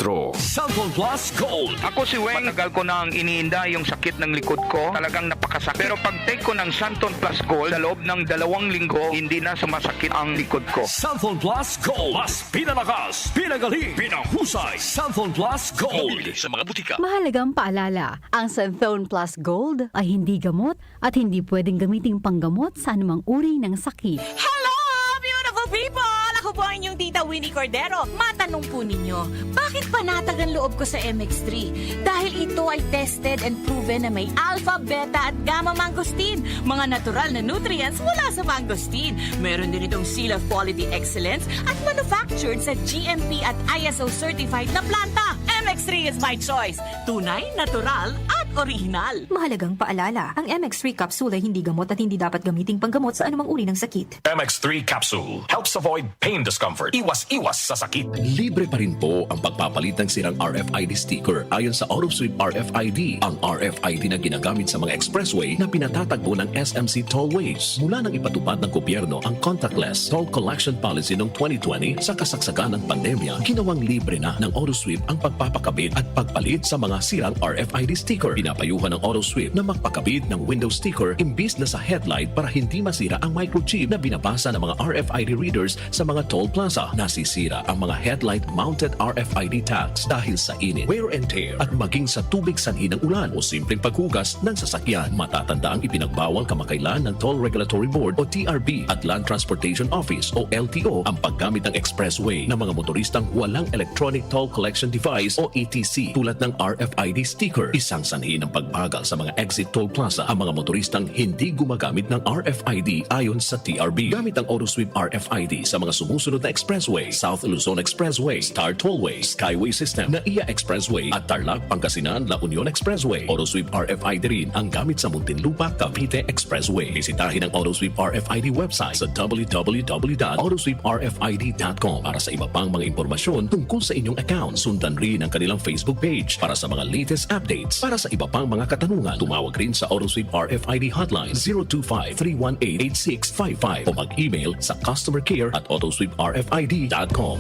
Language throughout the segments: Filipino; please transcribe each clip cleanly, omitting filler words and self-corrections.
Metro. Santon Plus Gold. Ako si Weng, matagal ko nang iniinda yung sakit ng likod ko. Talagang napakasakit. Pero pag take ko ng Santon Plus Gold, sa loob ng 2 linggo, hindi na sumasakit ang likod ko. Santon Plus Gold. Mas pinalakas, pinagaling, pinahusay. Santon Plus Gold. Mabili sa mga butika. Mahalagang paalala, ang Santhone Plus Gold ay hindi gamot at hindi pwedeng gamiting panggamot sa anumang uri ng sakit. Hello, beautiful people! Ako po ang inyong tita Winnie Cordero. Matanong po ninyo, bakit panatag ang loob ko sa MX3? Dahil ito ay tested and proven na may alpha, beta at gamma mangosteen. Mga natural na nutrients mula sa mangosteen. Meron din itong Seal of Quality Excellence at manufactured sa GMP at ISO certified na planta. MX3 is my choice. Tunay, natural at original. Mahalagang paalala, ang MX3 capsule ay hindi gamot at hindi dapat gamiting panggamot sa anumang uri ng sakit. MX3 Capsule helps avoid pain discomfort. Iwas-iwas sa sakit. Libre pa rin po ang pagpapalit ng sirang RFID sticker ayon sa AutoSweep RFID. Ang RFID na ginagamit sa mga expressway na pinatatagpo ng SMC Tollways. Mula nang ipatupad ng gobyerno ang contactless toll collection policy noong 2020 sa kasagsagan ng pandemya, ginawang libre na ng AutoSweep ang pagpapakabit at pagpalit sa mga sirang RFID sticker. Pinapayuhan ng AutoSweep na magpakabit ng window sticker imbis na sa headlight para hindi masira ang microchip na binabasa ng mga RFID readers sa mga toll plaza. Nasisira ang mga headlight-mounted RFID tags dahil sa init, wear and tear at maging sa tubig sanhi ng ulan o simpleng paghugas ng sasakyan. Matatanda ang ipinagbawal kamakailan ng Toll Regulatory Board o TRB at Land Transportation Office o LTO ang paggamit ng expressway ng mga motoristang walang Electronic Toll Collection Device o ETC tulad ng RFID sticker. Isang sanhi ng pagbagal sa mga exit toll plaza ang mga motoristang hindi gumagamit ng RFID ayon sa TRB. Gamit ang AutoSweep RFID sa mga sumusunod na expressway: South Luzon Expressway, Star Tollway, Skyway System, NAIA Expressway at Tarlac, Pangasinan, La Union Expressway. AutoSweep RFID rin ang gamit sa Muntinlupa, Cavite Expressway. Bisitahin ang AutoSweep RFID website sa www.autosweeprfid.com para sa iba pang mga impormasyon tungkol sa inyong account. Sundan rin ang kanilang Facebook page para sa mga latest updates. Para sa iba pang mga katanungan, tumawag rin sa AutoSweep RFID hotline 025-318-8655 o mag-email sa customercare@autosweeprfid.com.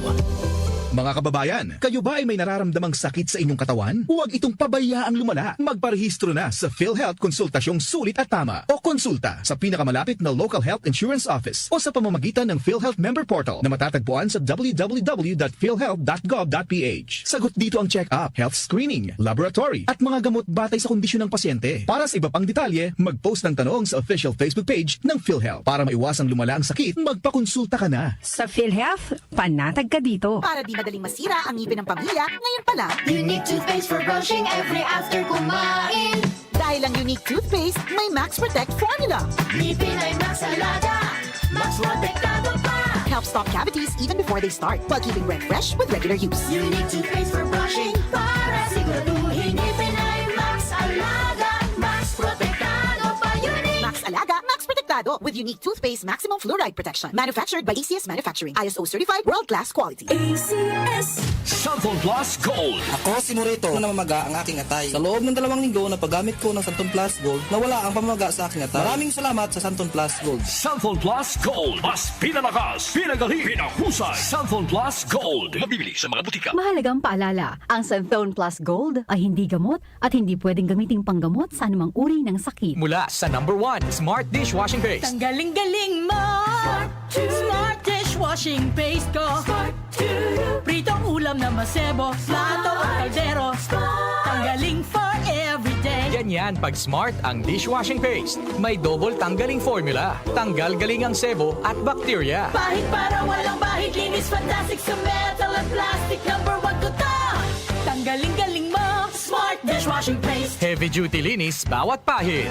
Mga kababayan, kayo ba ay may nararamdamang sakit sa inyong katawan? Huwag itong pabayaang lumala. Magparehistro na sa PhilHealth Konsultasyong Sulit at Tama o konsulta sa pinakamalapit na local health insurance office o sa pamamagitan ng PhilHealth Member Portal na matatagpuan sa www.philhealth.gov.ph. Sagot dito ang check-up, health screening, laboratory at mga gamot batay sa kondisyon ng pasyente. Para sa iba pang detalye, mag-post ng tanong sa official Facebook page ng PhilHealth. Para maiwasang lumala ang sakit, magpakonsulta ka na. Sa PhilHealth, panatag ka dito. Para di madaling masira ang ngipin ng pamilya, ngayon pa lang. Unique toothpaste for brushing every after kumain. Dahil ang Unique toothpaste, may Max Protect formula. Ngipin ay Max Alaga, Max Protektado pa. Helps stop cavities even before they start, while keeping breath fresh with regular use. Unique toothpaste for brushing para siguraduhin ngipin ay Max Alaga, Max Protektado pa. Unique Max Alaga, Max Protectado with Unique toothpaste maximum fluoride protection. Manufactured by ACS Manufacturing. ISO certified world-class quality. ACS. Santon Plus Gold. Ako si Morito na namamaga ang aking atay. Sa loob ng 2 linggo na paggamit ko ng Santon Plus Gold, nawala ang pamamaga sa aking atay. Maraming salamat sa Santon Plus Gold. Santon Plus Gold. Mas pinalakas, pinagaling, pinahusay. Santon Plus Gold. Mabibili sa mga butika. Mahalagang paalala, ang Santhone Plus Gold ay hindi gamot at hindi pwedeng gamiting panggamot sa anumang uri ng sakit. Mula sa number 1, Smart Dishwashing Paste. Tanggaling-galing mo! Smart dishwashing paste ko. Pritong ulam na masebo, plato at kaldero. Tanggaling for everyday. Ganyan pag Smart ang dishwashing paste. May double tanggaling formula. Tanggal galing ang sebo at bakterya. Bahid para walang bahid, linis fantastic sa metal at plastic. Number 1 ko to. Tanggaling-galing mo, Smart dishwashing paste. Heavy duty linis bawat pahid.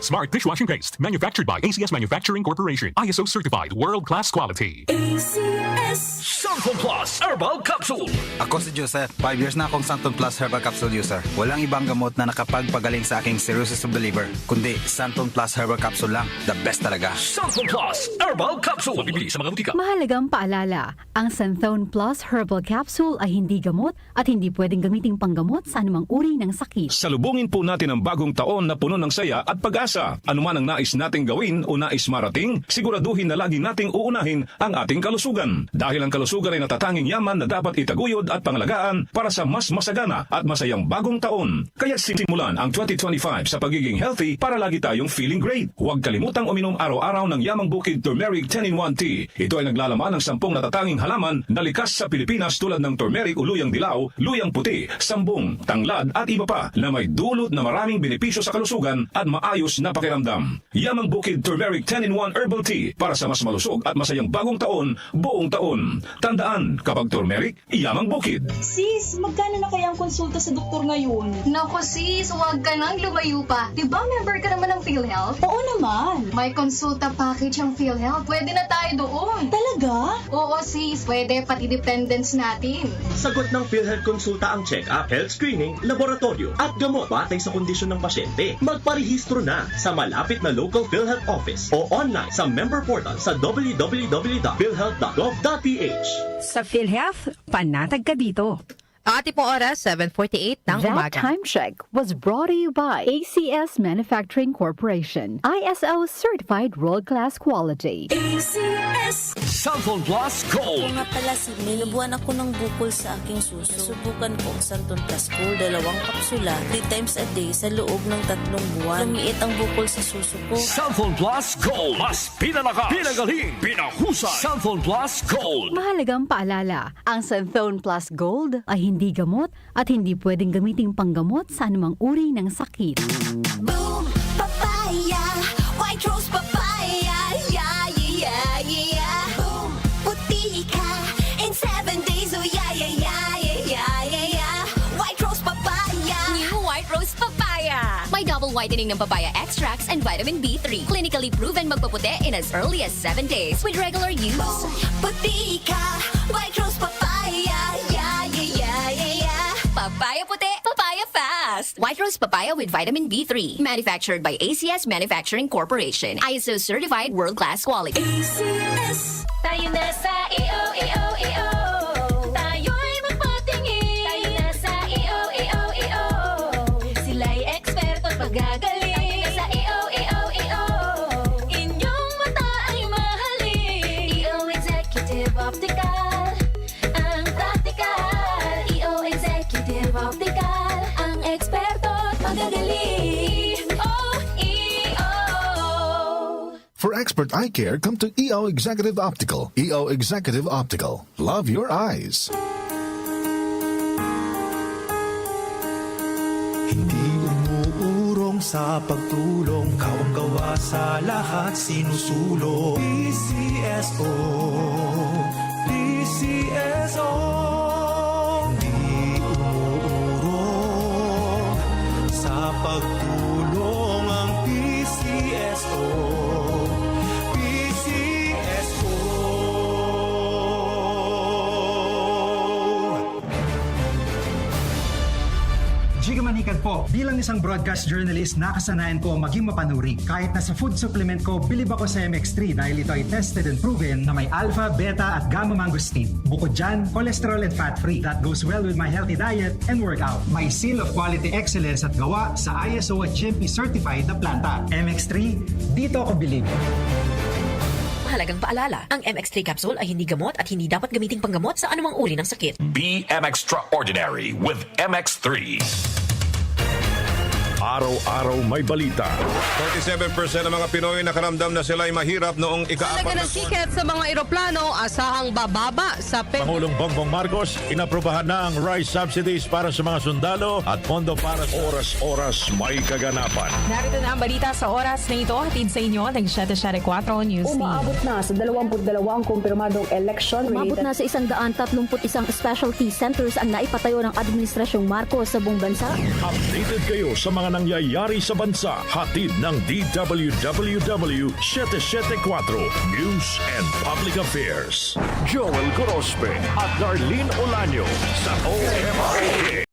Smart Dishwashing Paste, manufactured by ACS Manufacturing Corporation. ISO certified, world-class quality. ACS. Santon Plus Herbal Capsule. Ako si Joseph. 5 years na akong Santon Plus Herbal Capsule user. Walang ibang gamot na nakapagpagaling sa aking cirrhosis of the liver, kundi Santon Plus Herbal Capsule lang. The best talaga. Santon Plus Herbal Capsule. Mabibili sa mga butika. Mahalagang paalala, ang Santhone Plus Herbal Capsule ay hindi gamot at hindi pwedeng gamiting panggamot sa anumang uri ng sakit. Salubungin po natin ang bagong taon na puno ng saya at pag-asa pag-asa. Anuman ang nais nating gawin o nais marating, siguraduhin na lagi nating uunahin ang ating kalusugan. Dahil ang kalusugan ay natatanging yaman na dapat itaguyod at pangalagaan para sa mas masagana at masayang bagong taon. Kaya simulan ang 2025 sa pagiging healthy para lagi tayong feeling great. Huwag kalimutang uminom araw-araw ng Yamang Bukid Turmeric 10-in-1 Tea. Ito ay naglalaman ng 10 natatanging halaman na likas sa Pilipinas tulad ng turmeric o luyang dilaw, luyang puti, sambong, tanglad at iba pa na may dulot na maraming benepisyo sa kalusugan at maayos na pakiramdam. Yamang Bukid Turmeric 10-in-1 Herbal Tea para sa mas malusog at masayang bagong taon, buong taon. Tandaan, kapag turmeric, Yamang Bukid. Sis, magkano na kaya ang konsulta sa doktor ngayon? Nako sis, huwag ka nang lumayo pa. Diba member ka naman ng PhilHealth? Oo naman. May konsulta package ang PhilHealth. Pwede na tayo doon. Talaga? Oo sis, pwede pati dependents natin. Sagot ng PhilHealth konsulta ang check-up, health screening, laboratorio at gamot batay sa kondisyon ng pasyente. Magparehistro na sa malapit na local PhilHealth office o online sa member portal sa www.philhealth.gov.ph. Sa PhilHealth, panatag ka dito. Ati pong oras, 7:48 ng That umaga. time check was brought to you by ACS Manufacturing Corporation. ISO certified world-class quality. ACS Santon Plus Gold. Kung nga pala, may nabuhan ako ng bukol sa aking suso. Subukan ko ang Santon Plus Gold, 2 kapsula, 3 times a day sa loob ng 3 buwan. Lumiit ang bukol sa suso ko. Santon Plus Gold. Mas pinalakas, pinagaling, pinahusay. Santon Plus Gold. Mahalagang paalala, ang Santhone Plus Gold ay hindi gamot at hindi pwedeng gamiting panggamot sa anumang uri ng sakit. Boom, papaya, white rose papaya, yeah, yeah, yeah. Boom, puti ka in 7 days, oh yeah, yeah, yeah, yeah, yeah, yeah. White rose papaya. New White Rose Papaya. May double whitening ng papaya extracts and vitamin B3. Clinically proven magpaputi in as early as 7 days with regular use. Boom, puti ka, white rose papaya, yeah, yeah, yeah, yeah, yeah. Papaya puti, papaya fast. White Rose Papaya with vitamin B3. Manufactured by ACS Manufacturing Corporation. ISO certified world-class quality. ACS. Tayo na sa EO. Tayo'y magpatingin. Tayo na sa EO. Sila'y eksperto at magagaling. Tayo na sa EO. Inyong mata ay mahalin. EO Executive Optical. Ang practical. EO Executive Optical. Ang eksperto at magagaling. EO. For expert eye care, come to EO Executive Optical. EO Executive Optical. Love your eyes. Hindi umuurong sa pagtulong, kawang-gawa sa lahat sinusulong. PCSO, PCSO. Hindi umuurong sa pagtulong ang PCSO. Giga Manikad po. Bilang isang broadcast journalist, nakasanayan ko maging mapanuri. Kahit na sa food supplement ko, bilib ako sa MX3 dahil ito ay tested and proven na may alpha, beta at gamma mangosteen. Bukod dyan, cholesterol and fat-free. That goes well with my healthy diet and workout. May seal of quality excellence at gawa sa ISO at GMP certified na planta. MX3, dito ako bilib. Mahalagang paalala, ang MX3 capsule ay hindi gamot at hindi dapat gamiting panggamot sa anumang uri ng sakit. Be extraordinary with MX3. Araw-araw may balita. 47% ng mga Pinoy nakaramdam na sila ay mahirap noong ika-4 ng tiket sa mga eroplano, asahang bababa sa Pangulong Bongbong Marcos, inaprubahan na ang rice subsidies para sa mga sundalo at pondo para sa oras-oras may kaganapan. Narito na ang balita sa oras na ito, hatid sa inyo ng 774 News Team. Umaabot na sa 22 ang kumpirmadong election. Umabot na sa 131 specialty centers ang naipatayo ng Administrasyong Marcos sa buong bansa. Updated kayo sa mga nangyayari sa bansa. Hatid ng DWWW 774 News and Public Affairs. Joel Gorospe at Darlene Olanyo sa OMRA.